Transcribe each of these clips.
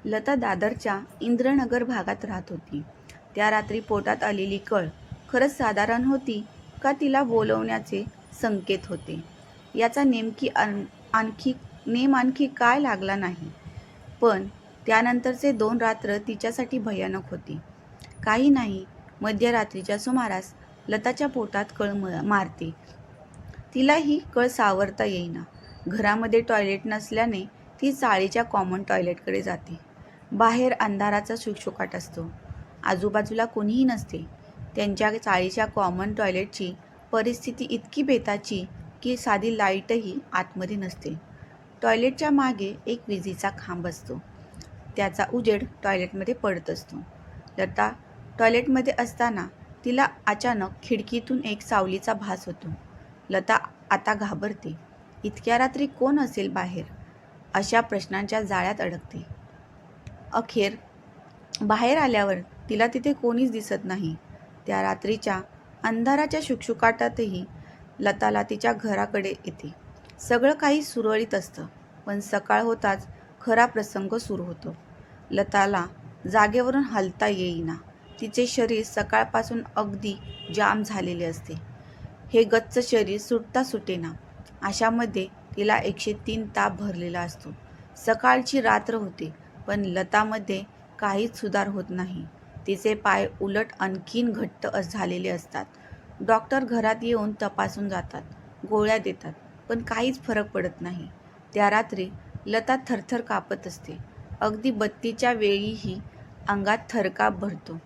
लता दादरच्या इंद्रनगर भागात राहत होती. त्या रात्री पोटात आलेली कळ खरंच साधारण होती का तिला बोलवण्याचे संकेत होते याचा आणखी काय लागला नाही. पण त्यानंतरचे 2 रात्र तिच्यासाठी भयानक होती. काही नाही, मध्यरात्रीच्या सुमारास लताच्या पोटात कळ मारते. तिला ही कळ सावरता येईना. घरामध्ये टॉयलेट नसल्याने ती चाळीच्या कॉमन टॉयलेटकडे जाते. बाहेर अंधाराचा शुकशुकाट असतो. आजूबाजूला कोणीही नसते. त्यांच्या चाळीच्या कॉमन टॉयलेटची परिस्थिती इतकी बेताची की साधी लाईटही आतमध्ये नसते. टॉयलेटच्या मागे एक विजेचा खांब असतो. त्याचा उजेड टॉयलेटमध्ये पडत असतो. लता टॉयलेटमध्ये असताना तिला अचानक खिडकीतून एक सावलीचा भास होतो. लता आता घाबरते. इतक्या रात्री कोण असेल बाहेर? अशा प्रश्नांच्या जाळ्यात अडकते. अखेर बाहेर आल्यावर तिला तिथे कोणीच दिसत नाही. त्या रात्रीच्या अंधाराच्या शुकशुकाटातही लताला तिच्या घराकडे येते. सगळं काही सुरळीत असतं, पण सकाळ होताच खरा प्रसंग सुरू होतो. लताला जागेवरून हलता येईना. तिचे शरीर सकाळपासून अगदी जाम झालेले असते. हे गच्च शरीर सुटता सुटेना. अशामध्ये तिला 103 ताप भरलेला असतो. सकाळची रात्र होते, पण लतामध्ये काहीच सुधार होत नाही. तिचे पाय उलट आणखीन घट्ट झालेले असतात. डॉक्टर घरात येऊन तपासून जातात, गोळ्या देतात, पण काहीच फरक पडत नाही. त्या रात्री लता थरथर कापत असते. अगदी बत्तीच्या वेळीही अंगात थरकाप भरतो.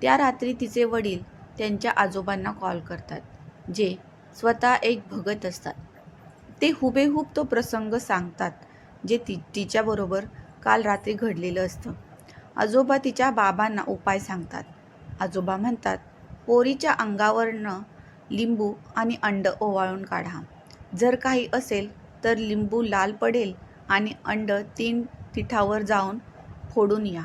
त्या रात्री तिचे वडील त्यांच्या आजोबांना कॉल करतात, जे स्वतः एक भगत असतात. ते हुबेहूब तो प्रसंग सांगतात जे तिच्याबरोबर काल रात्री घडलेलं असतं. आजोबा तिच्या बाबांना उपाय सांगतात. आजोबा म्हणतात, पोरीच्या अंगावरनं लिंबू आणि अंड ओवाळून काढा. जर काही असेल तर लिंबू लाल पडेल आणि अंड 3 तिठावर जाऊन फोडून या.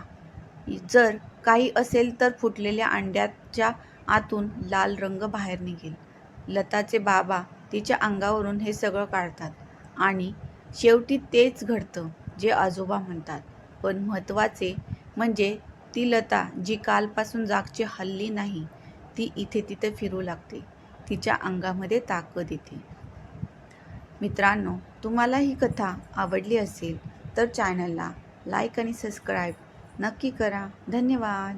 जर काही असेल तर फुटलेल्या अंड्याच्या आतून लाल रंग बाहेर निघेल. लताचे बाबा तिच्या अंगावरून हे सगळं काढतात आणि शेवटी तेच घडतं जे आजोबा म्हणतात. पण महत्त्वाचे म्हणजे ती लता जी कालपासून जागची हलली नाही, ती इथे तिथे फिरू लागते. तिच्या अंगामध्ये ताकद येते. मित्रांनो, तुम्हाला ही कथा आवडली असेल तर चॅनलला लाईक आणि सबस्क्राईब नक्की करा. धन्यवाद.